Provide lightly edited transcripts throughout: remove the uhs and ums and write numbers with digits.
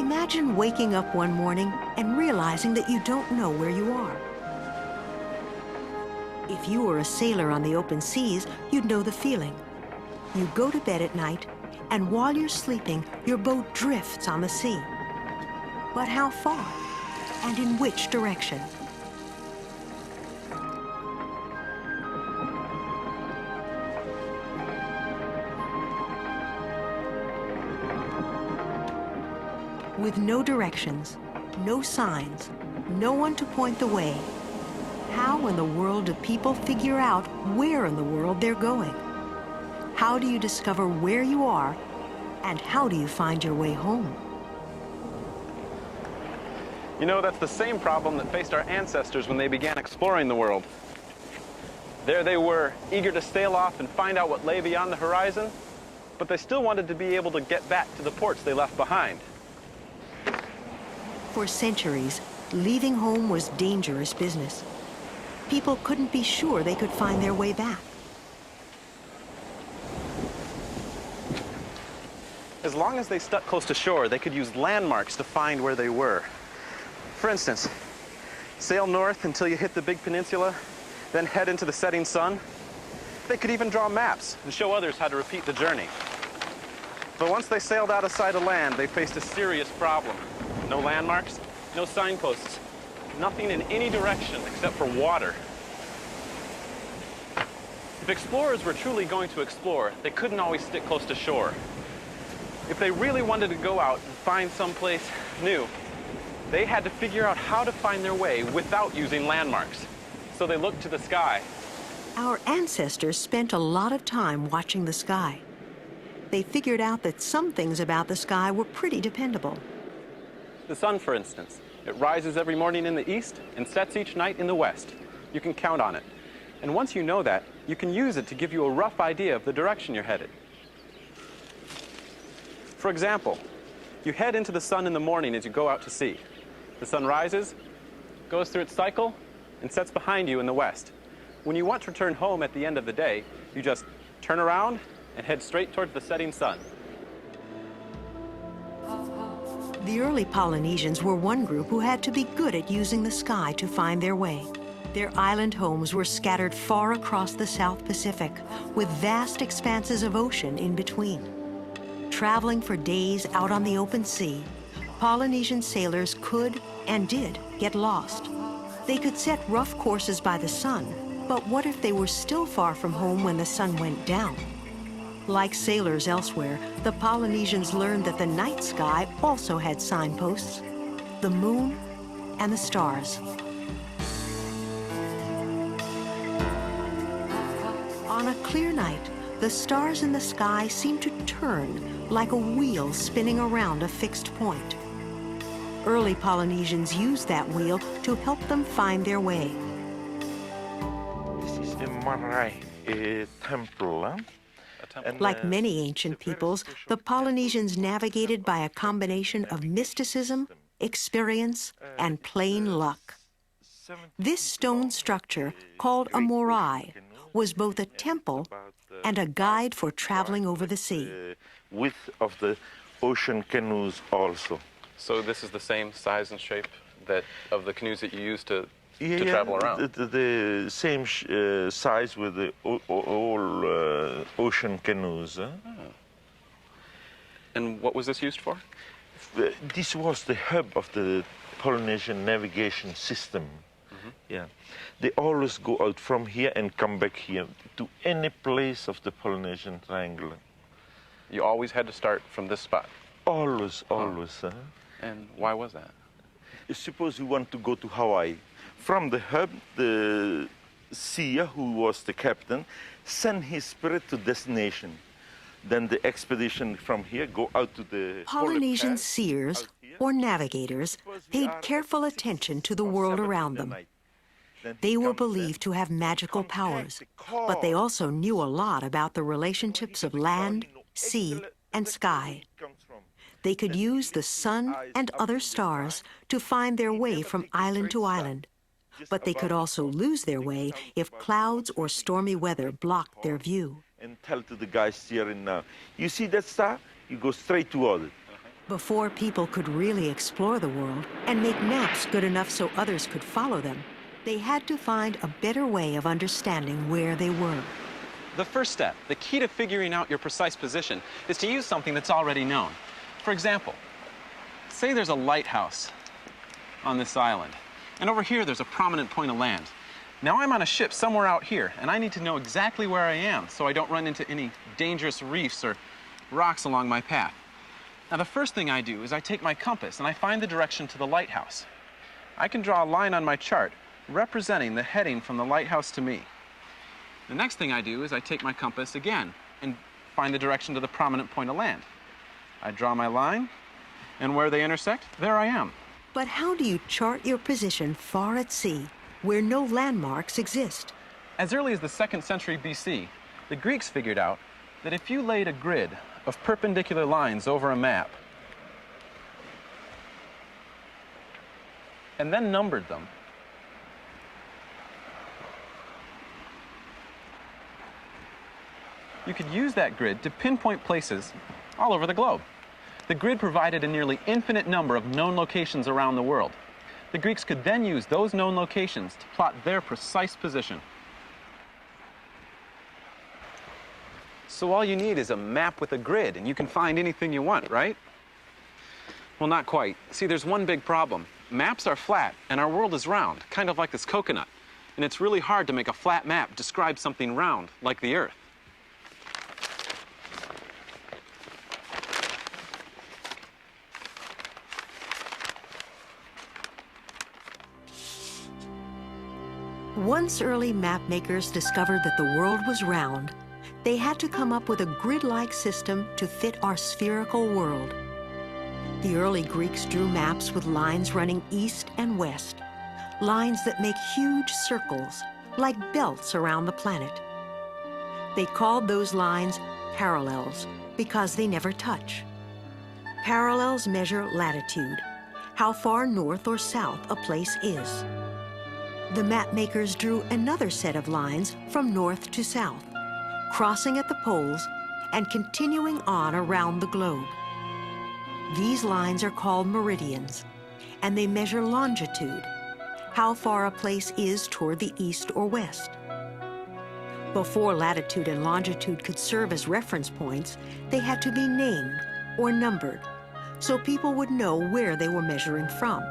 Imagine waking up one morning and realizing that you don't know where you are. If you were a sailor on the open seas, you'd know the feeling. You go to bed at night, and while you're sleeping, your boat drifts on the sea. But how far? And in which direction? With no directions, no signs, no one to point the way, how in the world do people figure out where in the world they're going? How do you discover where you are, and how do you find your way home? You know, that's the same problem that faced our ancestors when they began exploring the world. There they were, eager to sail off and find out what lay beyond the horizon, but they still wanted to be able to get back to the ports they left behind. For centuries, leaving home was dangerous business. People couldn't be sure they could find their way back. As long as they stuck close to shore, they could use landmarks to find where they were. For instance, sail north until you hit the big peninsula, then head into the setting sun. They could even draw maps and show others how to repeat the journey. But once they sailed out of sight of land, they faced a serious problem. No landmarks, no signposts, nothing in any direction except for water. If explorers were truly going to explore, they couldn't always stick close to shore. If they really wanted to go out and find someplace new, they had to figure out how to find their way without using landmarks. So they looked to the sky. Our ancestors spent a lot of time watching the sky. They figured out that some things about the sky were pretty dependable. The sun, for instance, it rises every morning in the east and sets each night in the west. You can count on it. And once you know that, you can use it to give you a rough idea of the direction you're headed. For example, you head into the sun in the morning as you go out to sea. The sun rises, goes through its cycle, and sets behind you in the west. When you want to return home at the end of the day, you just turn around and head straight towards the setting sun. The early Polynesians were one group who had to be good at using the sky to find their way. Their island homes were scattered far across the South Pacific, with vast expanses of ocean in between. Traveling for days out on the open sea, Polynesian sailors could and did get lost. They could set rough courses by the sun, but what if they were still far from home when the sun went down? Like sailors elsewhere, the Polynesians learned that the night sky also had signposts, the moon and the stars. On a clear night, the stars in the sky seemed to turn like a wheel spinning around a fixed point. Early Polynesians used that wheel to help them find their way. This is the Marae temple. Like many ancient peoples, the Polynesians navigated by a combination of mysticism, experience, and plain luck. This stone structure, called a morai, was both a temple and a guide for traveling over the sea. Width of the ocean canoes also. So this is the same size and shape of the canoes that you used to travel around? The same size with the all ocean canoes. Oh. And what was this used for? This was the hub of the Polynesian navigation system. Mm-hmm. Yeah, they always go out from here and come back here to any place of the Polynesian Triangle. You always had to start from this spot? Always, always. And why was that? Suppose you want to go to Hawaii. From the hub, the seer, who was the captain, sent his spirit to destination. Then the expedition from here go out to the Polynesian seers, or navigators, paid careful attention to the world around them. They were believed to have magical powers, but they also knew a lot about the relationships of land, sea, and sky. They could use the sun and other stars to find their way from island to island, but they could also lose their way if clouds or stormy weather blocked their view. And tell to the guy steering now, you see that star? You go straight toward it. Before people could really explore the world and make maps good enough so others could follow them, they had to find a better way of understanding where they were. The first step, the key to figuring out your precise position, is to use something that's already known. For example, say there's a lighthouse on this island, and over here there's a prominent point of land. Now I'm on a ship somewhere out here, and I need to know exactly where I am so I don't run into any dangerous reefs or rocks along my path. Now the first thing I do is I take my compass and I find the direction to the lighthouse. I can draw a line on my chart representing the heading from the lighthouse to me. The next thing I do is I take my compass again and find the direction to the prominent point of land. I draw my line, and where they intersect, there I am. But how do you chart your position far at sea, where no landmarks exist? As early as the 2nd century BC, the Greeks figured out that if you laid a grid of perpendicular lines over a map and then numbered them, you could use that grid to pinpoint places all over the globe. The grid provided a nearly infinite number of known locations around the world. The Greeks could then use those known locations to plot their precise position. So all you need is a map with a grid, and you can find anything you want, right? Well, not quite. See, there's one big problem. Maps are flat, and our world is round, kind of like this coconut. And it's really hard to make a flat map describe something round, like the Earth. Once early map makers discovered that the world was round, they had to come up with a grid-like system to fit our spherical world. The early Greeks drew maps with lines running east and west, lines that make huge circles, like belts around the planet. They called those lines parallels because they never touch. Parallels measure latitude, how far north or south a place is. The map makers drew another set of lines from north to south, crossing at the poles and continuing on around the globe. These lines are called meridians, and they measure longitude, how far a place is toward the east or west. Before latitude and longitude could serve as reference points, they had to be named or numbered, so people would know where they were measuring from.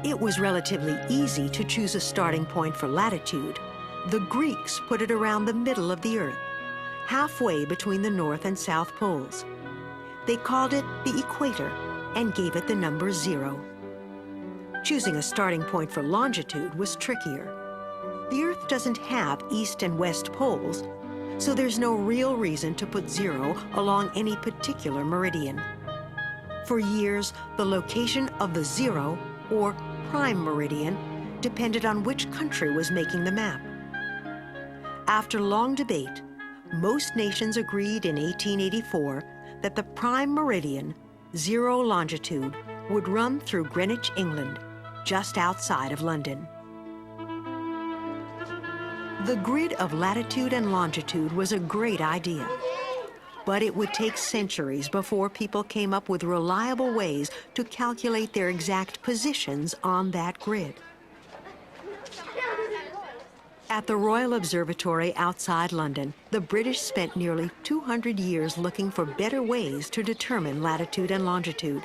It was relatively easy to choose a starting point for latitude. The Greeks put it around the middle of the Earth, halfway between the North and South poles. They called it the equator and gave it the number 0. Choosing a starting point for longitude was trickier. The Earth doesn't have east and west poles, so there's no real reason to put 0 along any particular meridian. For years, the location of the 0 or prime meridian depended on which country was making the map. After long debate, most nations agreed in 1884 that the prime meridian, 0 longitude, would run through Greenwich, England, just outside of London. The grid of latitude and longitude was a great idea, but it would take centuries before people came up with reliable ways to calculate their exact positions on that grid. At the Royal Observatory outside London, the British spent nearly 200 years looking for better ways to determine latitude and longitude.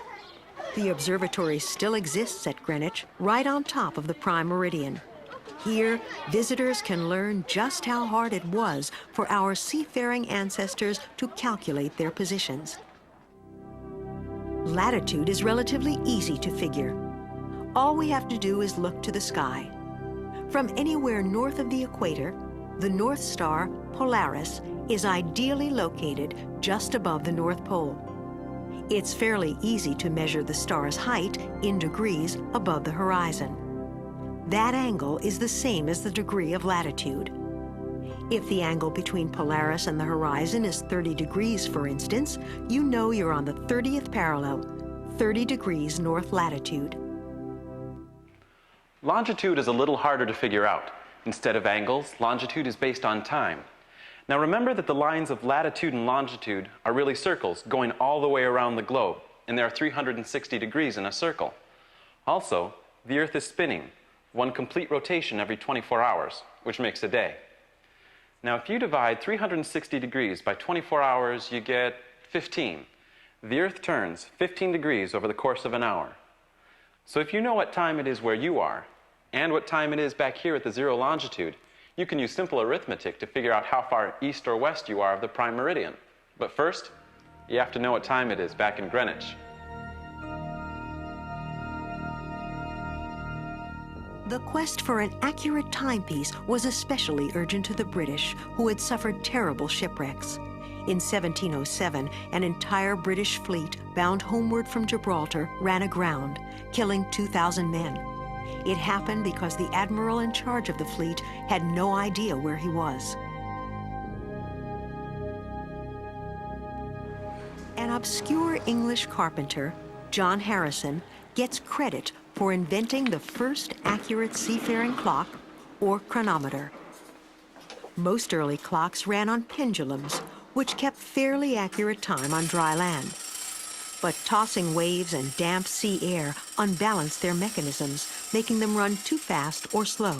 The observatory still exists at Greenwich, right on top of the prime meridian. Here, visitors can learn just how hard it was for our seafaring ancestors to calculate their positions. Latitude is relatively easy to figure. All we have to do is look to the sky. From anywhere north of the equator, the North Star, Polaris, is ideally located just above the North Pole. It's fairly easy to measure the star's height in degrees above the horizon. That angle is the same as the degree of latitude. If the angle between Polaris and the horizon is 30 degrees, for instance, you know you're on the 30th parallel, 30 degrees north latitude. Longitude is a little harder to figure out. Instead of angles, longitude is based on time. Now remember that the lines of latitude and longitude are really circles going all the way around the globe. and there are 360 degrees in a circle. Also, the Earth is spinning, one complete rotation every 24 hours, which makes a day. Now, if you divide 360 degrees by 24 hours, you get 15. The Earth turns 15 degrees over the course of an hour. So if you know what time it is where you are, and what time it is back here at the zero longitude, you can use simple arithmetic to figure out how far east or west you are of the prime meridian. But first, you have to know what time it is back in Greenwich. The quest for an accurate timepiece was especially urgent to the British, who had suffered terrible shipwrecks. In 1707, an entire British fleet bound homeward from Gibraltar ran aground, killing 2,000 men. It happened because the admiral in charge of the fleet had no idea where he was. An obscure English carpenter, John Harrison, gets credit for inventing the first accurate seafaring clock, or chronometer. Most early clocks ran on pendulums, which kept fairly accurate time on dry land. But tossing waves and damp sea air unbalanced their mechanisms, making them run too fast or slow.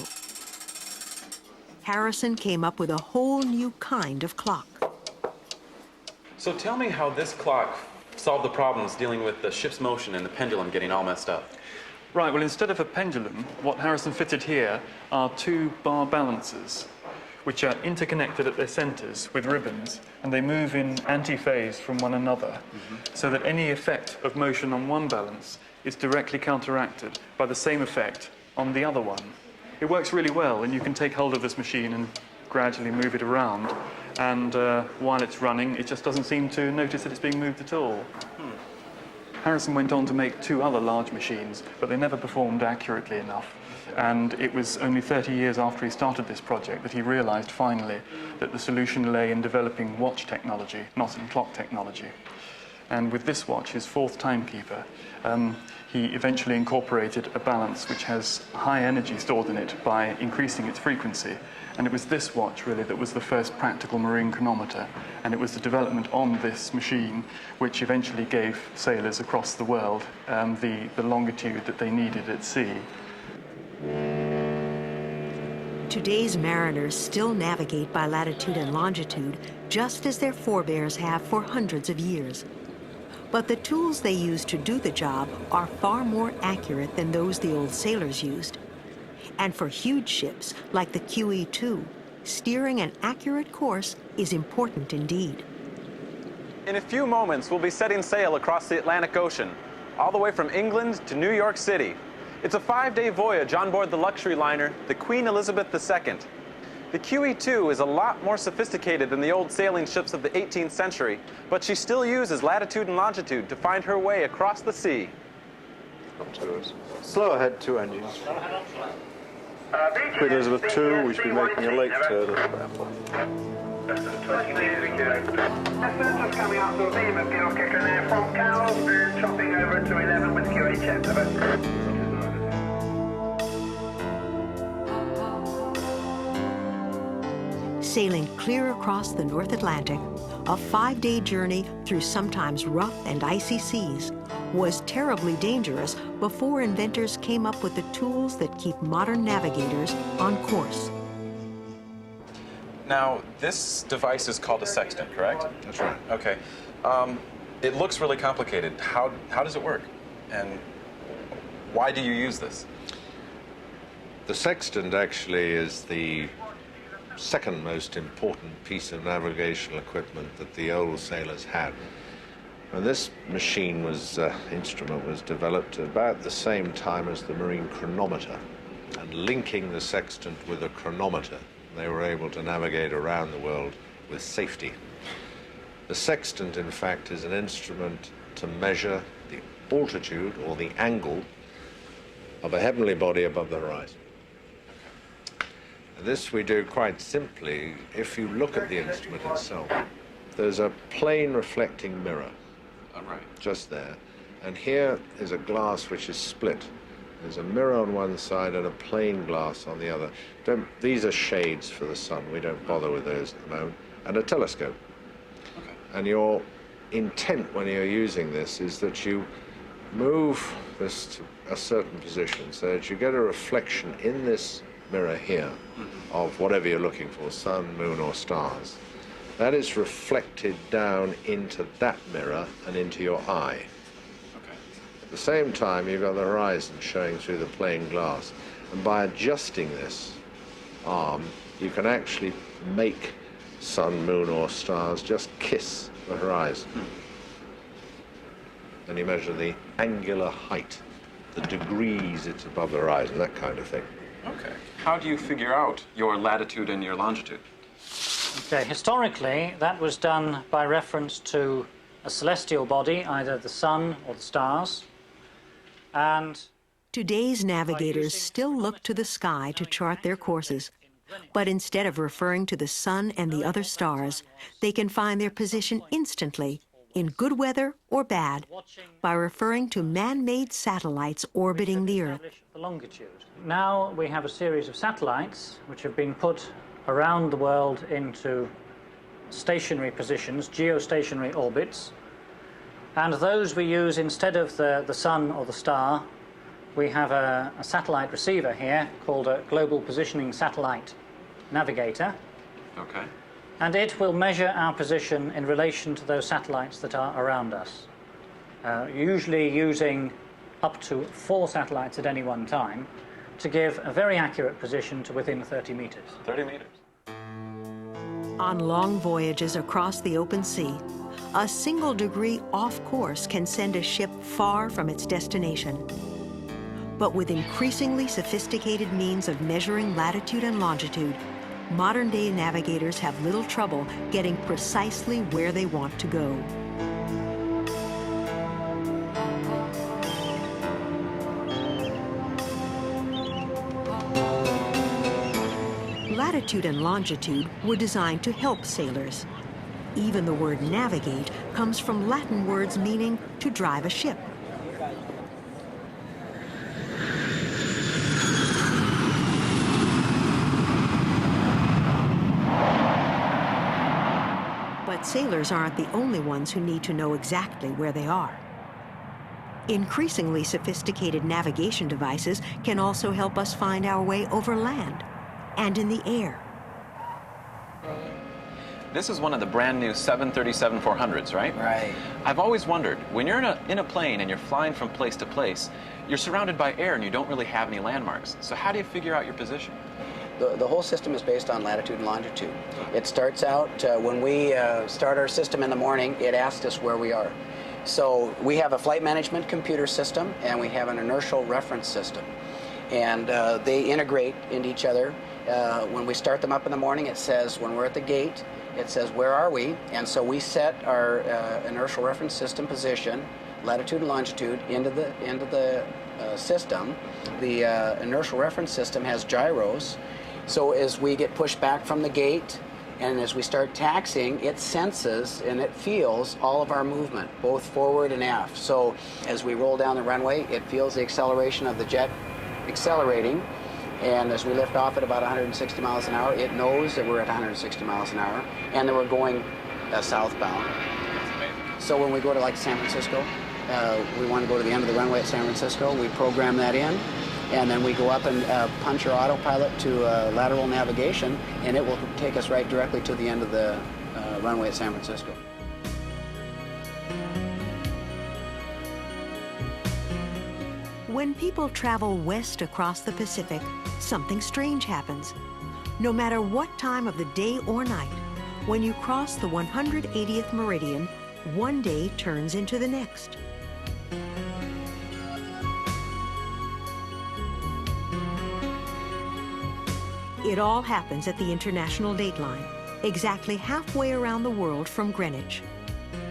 Harrison came up with a whole new kind of clock. So tell me how this clock solved the problems dealing with the ship's motion and the pendulum getting all messed up. Right, well, instead of a pendulum, what Harrison fitted here are two bar balancers, which are interconnected at their centers with ribbons, and they move in anti-phase from one another, so that any effect of motion on one balance is directly counteracted by the same effect on the other one. It works really well, and you can take hold of this machine and gradually move it around, and while it's running, it just doesn't seem to notice that it's being moved at all. Harrison went on to make two other large machines, but they never performed accurately enough. And it was only 30 years after he started this project that he realized finally that the solution lay in developing watch technology, not in clock technology. And with this watch, his fourth timekeeper, he eventually incorporated a balance which has high energy stored in it by increasing its frequency. And it was this watch, really, that was the first practical marine chronometer. And it was the development on this machine which eventually gave sailors across the world the longitude that they needed at sea. Today's mariners still navigate by latitude and longitude, just as their forebears have for hundreds of years. But the tools they use to do the job are far more accurate than those the old sailors used. And for huge ships like the QE2, steering an accurate course is important indeed. In a few moments, we'll be setting sail across the Atlantic Ocean, all the way from England to New York City. It's a 5-day voyage on board the luxury liner, the Queen Elizabeth II. The QE2 is a lot more sophisticated than the old sailing ships of the 18th century, but she still uses latitude and longitude to find her way across the sea. Up to us. Slow ahead, 2 engines. Queen Elizabeth II, we should be making a late turn at the airport. Just coming up to a beam of fuel kicker there from Cal and chopping over to 11 with QE check. Sailing clear across the North Atlantic, a 5-day journey through sometimes rough and icy seas, was terribly dangerous before inventors came up with the tools that keep modern navigators on course. Now, this device is called a sextant, correct? That's right. Okay. It looks really complicated. How does it work? And why do you use this? The sextant actually is the second most important piece of navigational equipment that the old sailors had. And this machine instrument was developed about the same time as the marine chronometer. And linking the sextant with a chronometer, they were able to navigate around the world with safety. The sextant, in fact, is an instrument to measure the altitude or the angle of a heavenly body above the horizon. This we do quite simply. If you look at the instrument itself, there's a plane reflecting mirror just there. And here is a glass which is split. There's a mirror on one side and a plain glass on the other. These are shades for the sun. We don't bother with those at the moment. And a telescope. Okay. And your intent when you're using this is that you move this to a certain position so that you get a reflection in this mirror here of whatever you're looking for, sun, moon, or stars. That is reflected down into that mirror and into your eye. Okay. At the same time, you've got the horizon showing through the plain glass. And by adjusting this arm, you can actually make sun, moon, or stars just kiss the horizon. And you measure the angular height, the degrees it's above the horizon, that kind of thing. Okay. How do you figure out your latitude and your longitude? Okay, historically, that was done by reference to a celestial body, either the sun or the stars, and Today's navigators still look to the sky to chart their courses, but instead of referring to the sun and the other stars, they can find their position instantly, in good weather or bad, by referring to man-made satellites orbiting the Earth. the longitude. Now we have a series of satellites which have been put around the world into stationary positions, geostationary orbits, and those we use instead of the sun or the star. We have a satellite receiver here called a Global Positioning Satellite Navigator. Okay. And it will measure our position in relation to those satellites that are around us, usually using up to 4 satellites at any one time to give a very accurate position to within 30 meters. 30 meters. On long voyages across the open sea, a single degree off course can send a ship far from its destination. But with increasingly sophisticated means of measuring latitude and longitude, modern-day navigators have little trouble getting precisely where they want to go. Latitude and longitude were designed to help sailors. Even the word navigate comes from Latin words meaning to drive a ship. But sailors aren't the only ones who need to know exactly where they are. Increasingly sophisticated navigation devices can also help us find our way over land and in the air. This is one of the brand new 737-400s, right? Right. I've always wondered, when you're in a plane and you're flying from place to place, you're surrounded by air and you don't really have any landmarks. So how do you figure out your position? The whole system is based on latitude and longitude. It starts out, when we start our system in the morning, it asks us where we are. So we have a flight management computer system and we have an inertial reference system. And they integrate into each other. When we start them up in the morning, it says, when we're at the gate, it says, where are we? And so we set our inertial reference system position, latitude and longitude, into the system. The inertial reference system has gyros. So as we get pushed back from the gate, and as we start taxiing, it senses and it feels all of our movement, both forward and aft. So as we roll down the runway, it feels the acceleration of the jet accelerating. And as we lift off at about 160 miles an hour, it knows that we're at 160 miles an hour and that we're going southbound. So when we go to like San Francisco, we want to go to the end of the runway at San Francisco, we program that in, and then we go up and punch our autopilot to lateral navigation, and it will take us right directly to the end of the runway at San Francisco. When people travel west across the Pacific, something strange happens. No matter what time of the day or night, when you cross the 180th meridian, one day turns into the next. It all happens at the International Dateline, exactly halfway around the world from Greenwich.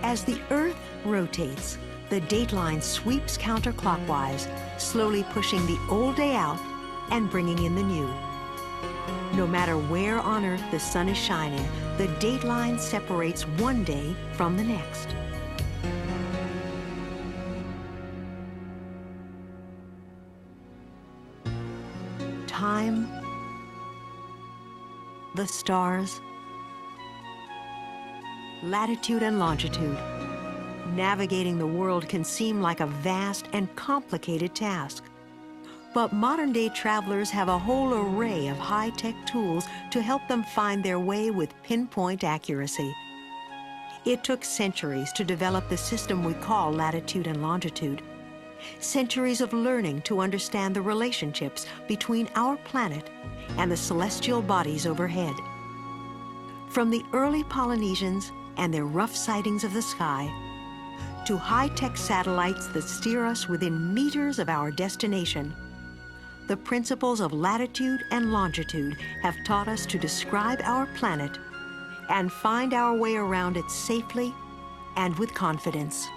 As the Earth rotates, the dateline sweeps counterclockwise, slowly pushing the old day out and bringing in the new. No matter where on Earth the sun is shining, the dateline separates one day from the next. Time, the stars, latitude and longitude. Navigating the world can seem like a vast and complicated task. But modern-day travelers have a whole array of high-tech tools to help them find their way with pinpoint accuracy. It took centuries to develop the system we call latitude and longitude. Centuries of learning to understand the relationships between our planet and the celestial bodies overhead. From the early Polynesians and their rough sightings of the sky, to high-tech satellites that steer us within meters of our destination, the principles of latitude and longitude have taught us to describe our planet and find our way around it safely and with confidence.